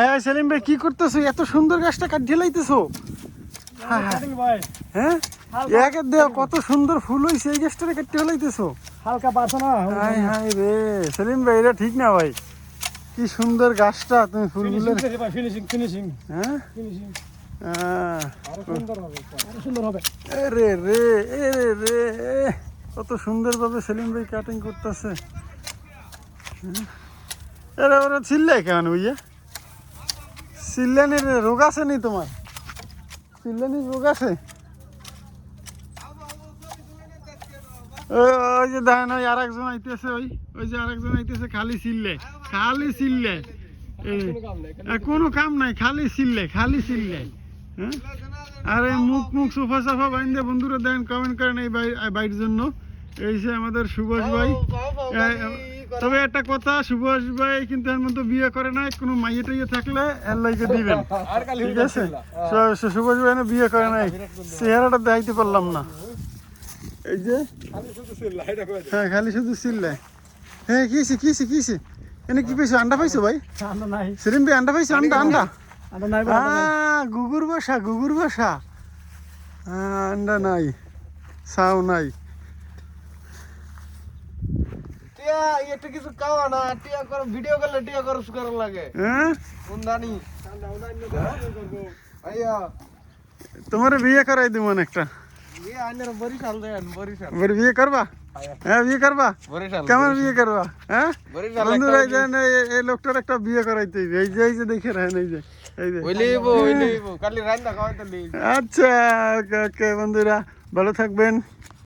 হ্যাঁ সেলিম ভাই কি করতেছো? এত সুন্দর গাছটা কাটিয়ে লাইতেছো? হ্যাঁ একের দেওয়া কত সুন্দর ফুল হয়েছে, এই গাছটা কাটিয়ে লাইতেছো? হালকা পারছো না? হাই হাই রে সেলিম ভাই, এটা ঠিক না ভাই। কি সুন্দর গাছটা, তুমি ফুলগুলো ফিনিশিং ফিনিশিং হ্যাঁ ফিনিশিং আরো সুন্দর হবে রে রে রে কত সুন্দর ভাবে সেলিম ভাই কাটিং করতেছে। এরা ওরা চিল্লাই কেন ভাইয়া? চিল্লানির রোগ আছে নি তোমার? চিল্লানির রোগ আছে? ওই যে দেখেন ওই আর একজন আইতেছে, ওই যে আর একজন আইতেছে, খালি চিল্লে কোনো কাম নাই, খালি চিল্লে হ্যাঁ। আর এই মুখ সোফা সাফা বাইন্দে বন্ধুরা দেখেন কমেন্ট করেন এই বাইরের জন্য। এই যে আমাদের সুভাষ ভাই। তবে একটা কথা, সুভাষ ভাই কিন্তু এর মধ্যে বিয়ে করে নাই, কোনো মাইয়ে টাইয়ে থাকলে এর লাইকে দিবেন, ঠিক আছে? সুভাষ ভাই না বিয়ে করে নাই, চেহারাটা দেখাইতে পারলাম না। এই যে হ্যাঁ খালি শুধু চিল্লে। হ্যাঁ কিছে এনে কি পাইছো? আন্ডা পাইছো ভাই? সেলিম ভাই আন্ডা পাইছো? আন্ডা গুগুর বাসা আন্ডা নাই, ছাও নাই। একটু কিছু খাওয়া না, টিয়া করো ভিডিও করলে টিয়া খরচ করা লাগে। হ্যাঁ উন্দানি আইয়া তোমার বিয়ে করাই দিব একটা। বরিশাল দেন, বরিশাল বিয়ে করবা? হ্যাঁ বিয়ে করবা? বরিশাল কেমন বিয়ে করবা? হ্যাঁ বরিশাল বন্ধুরা এই লোকটার একটা বিয়ে করাইতে হইবে। এই যে দেখে রাখেন, এই যে কালি রান্না খাওয়াইতে আচ্ছা ওকে বন্ধুরা, ভালো থাকবেন।